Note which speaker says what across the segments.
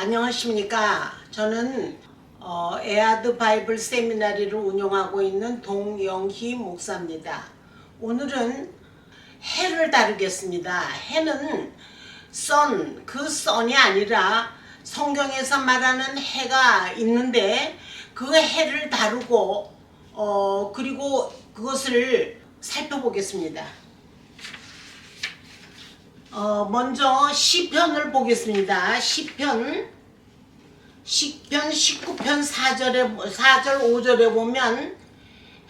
Speaker 1: 안녕하십니까. 저는 에아드 바이블 세미나리를 운영하고 있는 동영희 목사입니다. 오늘은 해를 다루겠습니다. 해는 그 선이 아니라 성경에서 말하는 해가 있는데 그 해를 다루고 그리고 그것을 살펴보겠습니다. 먼저 시편을 보겠습니다. 시편 19편 4절 5절에 보면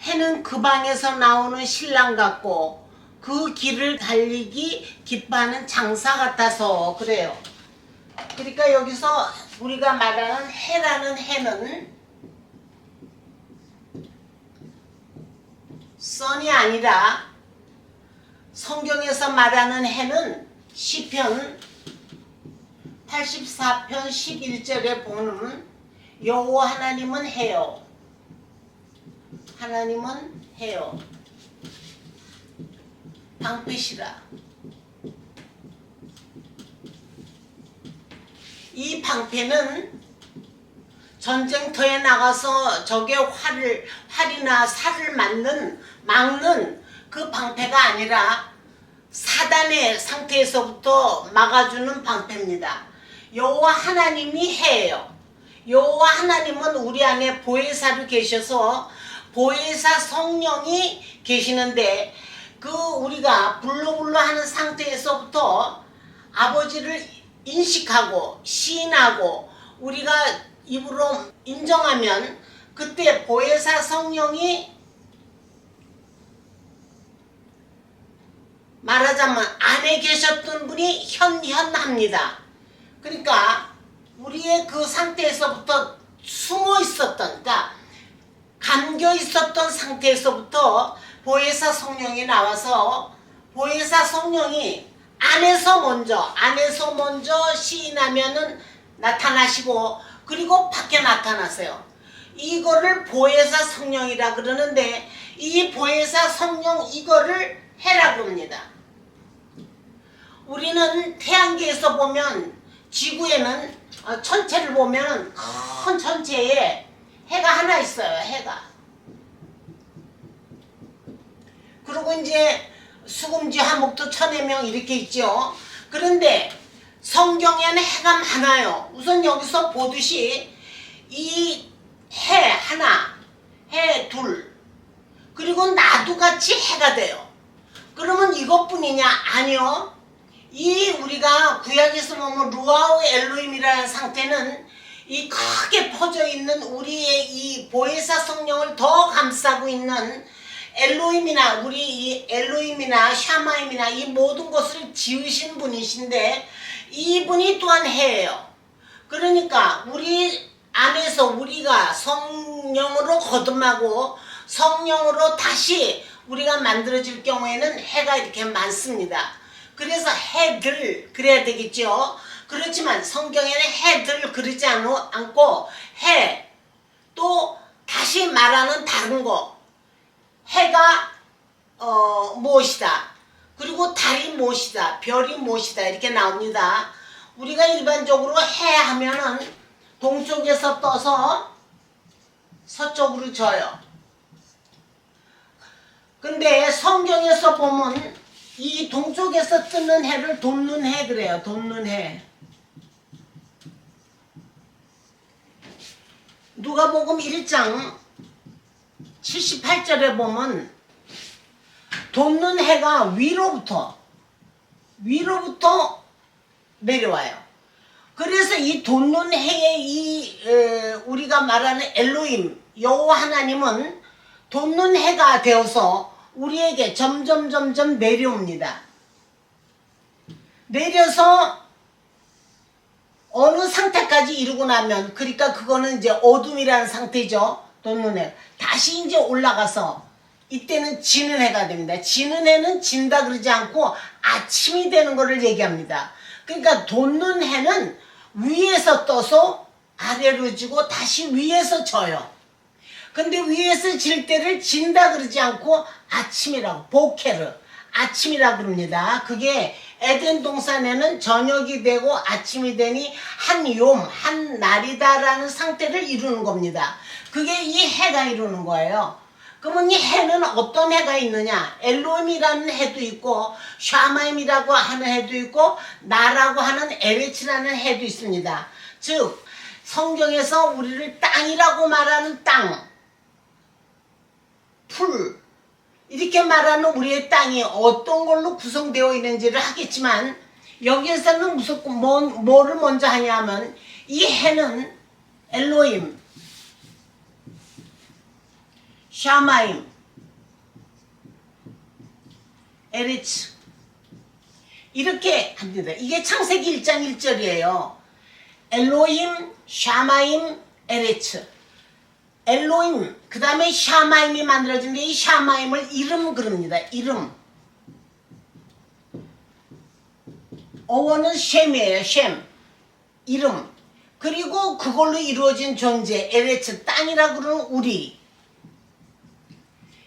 Speaker 1: 해는 그 방에서 나오는 신랑 같고 그 길을 달리기 기뻐하는 장사 같아서 그래요. 그러니까 여기서 우리가 말하는 해라는 해는 선이 아니라 성경에서 말하는 해는 시편 84편 11절에 보는 여호와 하나님은 해요. 하나님은 해요. 방패시라. 이 방패는 전쟁터에 나가서 적의 활이나 살을 막는 그 방패가 아니라 사단의 상태에서부터 막아주는 방패입니다. 여호와 하나님이 해요. 여호와 하나님은 우리 안에 보혜사로 계셔서 보혜사 성령이 계시는데 그 우리가 불러불러 하는 상태에서부터 아버지를 인식하고 시인하고 우리가 입으로 인정하면 그때 보혜사 성령이 말하자면 안에 계셨던 분이 현현합니다. 그러니까 우리의 그 상태에서부터 숨어 있었던, 그러니까 감겨 있었던 상태에서부터 보혜사 성령이 나와서 보혜사 성령이 안에서 먼저 시인하면은 나타나시고 그리고 밖에 나타나세요. 이거를 보혜사 성령이라 그러는데 이 보혜사 성령 이거를 해라 그럽니다. 우리는 태양계에서 보면 지구에는 천체를 보면 큰 천체에 해가 하나 있어요. 해가. 그리고 이제 수금지 화목토 천해명 이렇게 있죠. 그런데 성경에는 해가 많아요. 우선 여기서 보듯이 이 해 하나, 해 둘, 그리고 나도 같이 해가 돼요. 그러면 이것뿐이냐? 아니요. 이 우리가 구약에서 보면 루아우 엘로힘이라는 상태는 이 크게 퍼져 있는 우리의 이 보혜사 성령을 더 감싸고 있는 엘로힘이나 우리 이 엘로힘이나 샤마임이나 이 모든 것을 지으신 분이신데 이분이 또한 해예요. 그러니까 우리 안에서 우리가 성령으로 거듭나고 성령으로 다시 우리가 만들어질 경우에는 해가 이렇게 많습니다. 그래서 해들 그래야 되겠죠. 그렇지만 성경에는 해들 그러지 않고 해 또 다시 말하는 다른 거 해가 무엇이다. 그리고 달이 무엇이다. 별이 무엇이다. 이렇게 나옵니다. 우리가 일반적으로 해 하면은 동쪽에서 떠서 서쪽으로 져요. 근데 성경에서 보면 이 동쪽에서 뜨는 해를 돋는 해 그래요. 돋는 해. 누가복음 1장 78절에 보면 돋는 해가 위로부터 내려와요. 그래서 이 돋는 해에 우리가 말하는 엘로힘 여호와 하나님은 돋는 해가 되어서 우리에게 점점 내려옵니다. 내려서 어느 상태까지 이루고 나면 그러니까 그거는 이제 어둠이라는 상태죠. 돋는 해. 다시 이제 올라가서 이때는 지는 해가 됩니다. 지는 해는 진다 그러지 않고 아침이 되는 것을 얘기합니다. 그러니까 돋는 해는 위에서 떠서 아래로 지고 다시 위에서 져요. 근데 위에서 질 때를 진다 그러지 않고 아침이라고 보케르 아침이라 그럽니다. 그게 에덴 동산에는 저녁이 되고 아침이 되니 한 욤, 한 날이다라는 상태를 이루는 겁니다. 그게 이 해가 이루는 거예요. 그러면 이 해는 어떤 해가 있느냐? 엘로힘이라는 해도 있고 샤마임이라고 하는 해도 있고 나라고 하는 에레츠라는 해도 있습니다. 즉 성경에서 우리를 땅이라고 말하는 땅, 풀, 이렇게 말하는 우리의 땅이 어떤 걸로 구성되어 있는지를 하겠지만 여기에서는 무조건 뭐를 먼저 하냐 하면 이 해는 엘로힘, 샤마임, 에레츠 이렇게 합니다. 이게 창세기 1장 1절이에요. 엘로힘, 샤마임, 에레츠. 엘로힘, 그 다음에 샤마임이 만들어진데 이 샤마임을 이름 그럽니다. 이름. 어원은 셈이에요. 셈. 이름. 그리고 그걸로 이루어진 존재, 에레츠, 땅이라고 그러는 우리.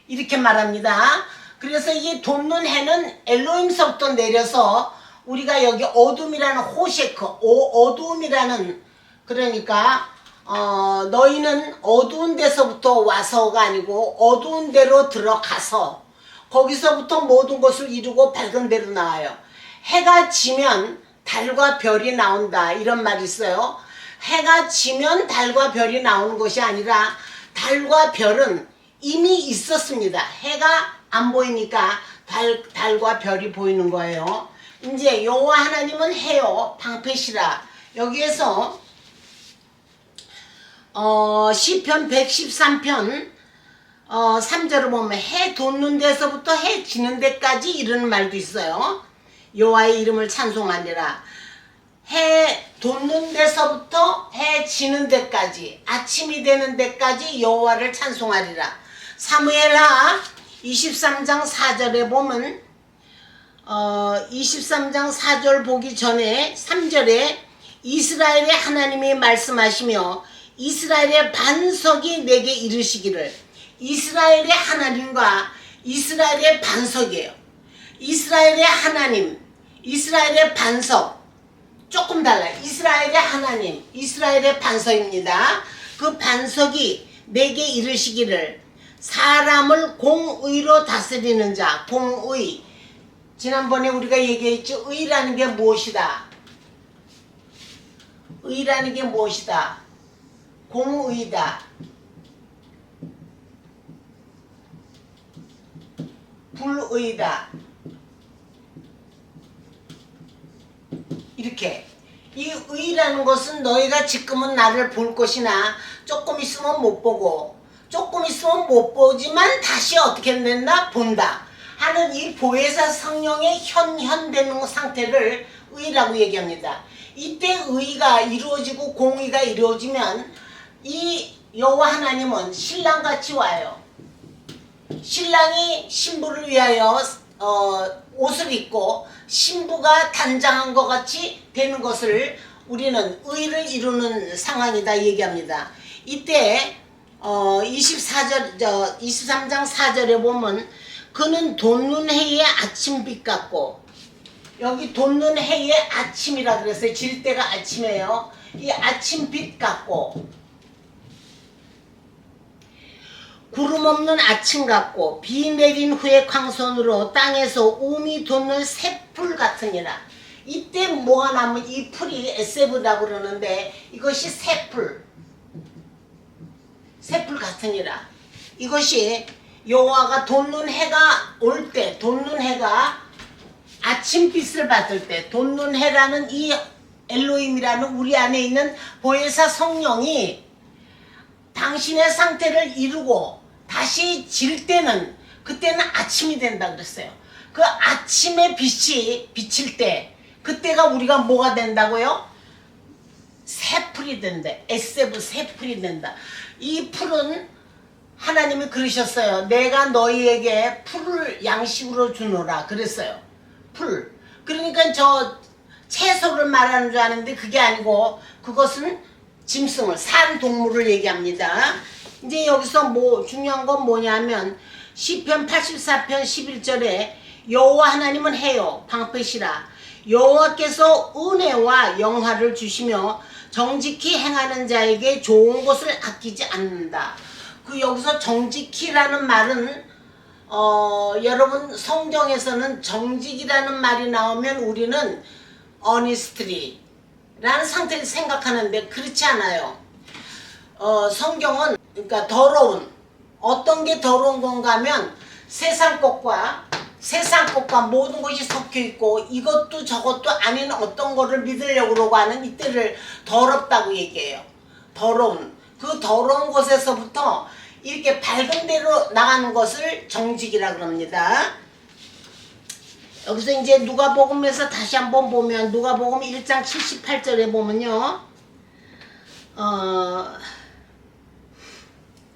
Speaker 1: 이렇게 말합니다. 그래서 이 돋는 해는 엘로힘서부터 내려서 우리가 여기 어둠이라는 호셰크, 어두움이라는, 그러니까 너희는 어두운 데서부터 와서가 아니고 어두운 데로 들어가서 거기서부터 모든 것을 이루고 밝은 데로 나와요. 해가 지면 달과 별이 나온다 이런 말이 있어요. 해가 지면 달과 별이 나오는 것이 아니라 달과 별은 이미 있었습니다. 해가 안 보이니까 달과 별이 보이는 거예요. 이제 여호와 하나님은 해요 방패시라. 여기에서 시편 113편 3절을 보면 해 돋는 데서부터 해 지는 데까지 이르는 말도 있어요. 여호와의 이름을 찬송하리라. 해 돋는 데서부터 해 지는 데까지, 아침이 되는 데까지 여호와를 찬송하리라. 사무엘하 23장 4절에 보면 23장 4절 보기 전에 3절에 이스라엘의 하나님이 말씀하시며 이스라엘의 반석이 내게 이르시기를. 이스라엘의 하나님과 이스라엘의 반석이에요. 이스라엘의 하나님, 이스라엘의 반석 조금 달라요. 이스라엘의 하나님, 이스라엘의 반석입니다. 그 반석이 내게 이르시기를 사람을 공의로 다스리는 자, 공의. 지난번에 우리가 얘기했죠. 의라는 게 무엇이다? 의라는 게 무엇이다? 공의다. 불의다. 이렇게. 이 의라는 것은 너희가 지금은 나를 볼 것이나 조금 있으면 못 보고 조금 있으면 못 보지만 다시 어떻게 된다? 본다 하는 이 보혜사 성령의 현현되는 상태를 의라고 얘기합니다. 이때 의가 이루어지고 공의가 이루어지면 이 여호와 하나님은 신랑같이 와요. 신랑이 신부를 위하여 옷을 입고 신부가 단장한 것 같이 되는 것을 우리는 의를 이루는 상황이다 얘기합니다. 이때 23장 4절에 보면 그는 돋는 해의 아침빛 같고, 여기 돋는 해의 아침이라 그랬어요. 질 때가 아침이에요. 이 아침빛 같고 구름 없는 아침 같고 비 내린 후에 광선으로 땅에서 우미 돋는 새풀 같으니라. 이때 뭐가 나면 이 풀이 에세브라고 그러는데 이것이 새풀 같으니라. 이것이 여호와가 돋는 해가 올 때, 돋는 해가 아침빛을 받을 때, 돋는 해라는 이 엘로힘이라는 우리 안에 있는 보혜사 성령이 당신의 상태를 이루고 다시 질 때는, 그때는 아침이 된다 그랬어요. 그 아침의 빛이 비칠 때, 그때가 우리가 뭐가 된다고요? 새풀이 된대. 에세브 새풀이 된다. 이 풀은 하나님이 그러셨어요. 내가 너희에게 풀을 양식으로 주노라 그랬어요. 풀. 그러니까 저 채소를 말하는 줄 아는데 그게 아니고 그것은 짐승을, 산 동물을 얘기합니다. 이제 여기서 뭐 중요한 건 뭐냐면 시편 84편 11절에 여호와 하나님은 해요 방패시라. 여호와께서 은혜와 영화를 주시며 정직히 행하는 자에게 좋은 것을 아끼지 않는다. 그 여기서 정직히라는 말은 여러분 성경에서는 정직이라는 말이 나오면 우리는 honestly 라는 상태를 생각하는데 그렇지 않아요. 성경은 그러니까 더러운 어떤 게 더러운 건가 하면 세상 것과 모든 것이 섞여 있고 이것도 저것도 아닌 어떤 거를 믿으려고 그러고 하는 이때를 더럽다고 얘기해요. 더러운 그 더러운 곳에서부터 이렇게 밝은 데로 나가는 것을 정직이라 그럽니다. 여기서 이제 누가복음에서 다시 한번 보면 누가복음 1장 78절에 보면요.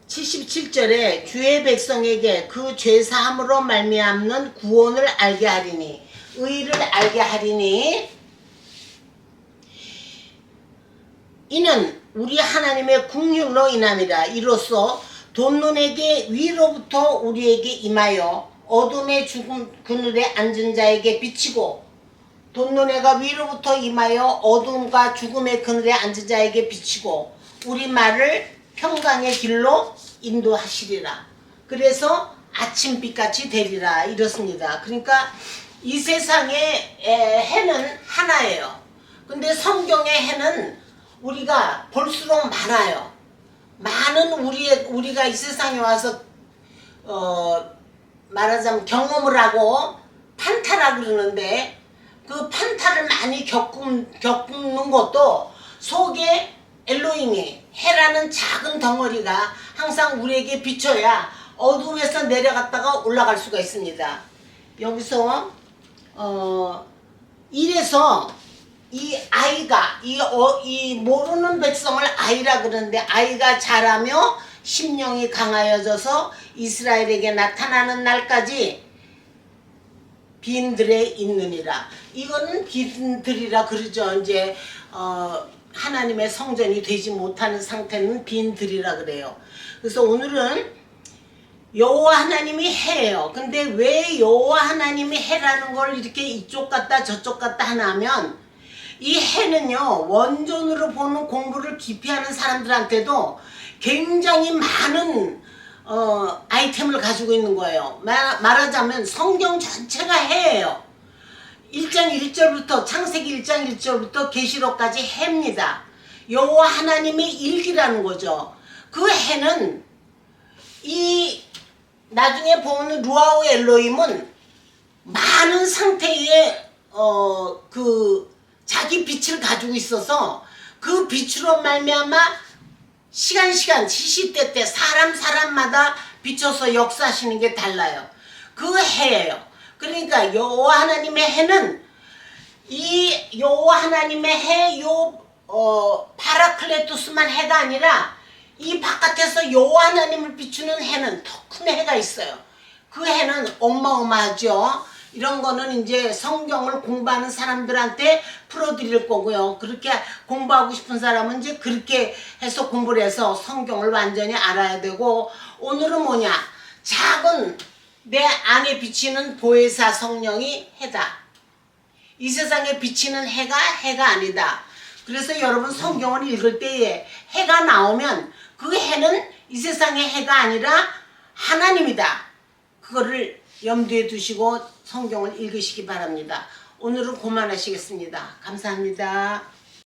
Speaker 1: 77절에 주의 백성에게 그 죄사함으로 말미암는 구원을 알게 하리니 의를 알게 하리니 이는 우리 하나님의 긍휼로 인함이라. 이로써 돈눈에게 위로부터 우리에게 임하여 어둠의 죽음 그늘에 앉은 자에게 비치고 돈눈에가 위로부터 임하여 어둠과 죽음의 그늘에 앉은 자에게 비치고 우리 말을 평강의 길로 인도하시리라. 그래서 아침빛같이 되리라 이렇습니다. 그러니까 이 세상의 해는 하나예요. 근데 성경의 해는 우리가 볼수록 많아요. 많은 우리가 이 세상에 와서 말하자면 경험을 하고 판타라 그러는데 그 판타를 많이 겪는 것도 속에 엘로힘이 해라는 작은 덩어리가 항상 우리에게 비춰야 어둠에서 내려갔다가 올라갈 수가 있습니다. 여기서 이래서 이 아이가 이 모르는 백성을 아이라 그러는데 아이가 자라며 심령이 강하여져서 이스라엘에게 나타나는 날까지 빈들에 있느니라. 이거는 빈들이라 그러죠. 이제 하나님의 성전이 되지 못하는 상태는 빈들이라 그래요. 그래서 오늘은 여호와 하나님이 해예요. 근데 왜 여호와 하나님이 해라는 걸 이렇게 이쪽 갔다 저쪽 갔다 하냐면 이 해는요 원전으로 보는 공부를 깊이 하는 사람들한테도 굉장히 많은 아이템을 가지고 있는 거예요. 말하자면 성경 전체가 해예요. 1장 1절부터 창세기 1장 1절부터 계시록까지 해입니다. 여호와 하나님의 일기라는 거죠. 그 해는 이 나중에 보는 루아우 엘로힘은 많은 상태의 그 자기 빛을 가지고 있어서 그 빛으로 말미암아 시간 시시때 때 사람마다 비춰서 역사하시는 게 달라요. 그 해예요. 그러니까 여호와 하나님의 해는 이 여호와 하나님의 해 파라클레토스만 해가 아니라 이 바깥에서 여호와 하나님을 비추는 해는 더 큰 해가 있어요. 그 해는 어마어마하죠. 이런 거는 이제 성경을 공부하는 사람들한테 풀어드릴 거고요. 그렇게 공부하고 싶은 사람은 이제 그렇게 해서 공부를 해서 성경을 완전히 알아야 되고 오늘은 뭐냐? 작은 내 안에 비치는 보혜사 성령이 해다. 이 세상에 비치는 해가 아니다. 그래서 여러분 성경을 읽을 때에 해가 나오면 그 해는 이 세상의 해가 아니라 하나님이다. 그거를 염두에 두시고 성경을 읽으시기 바랍니다. 오늘은 그만하시겠습니다. 감사합니다.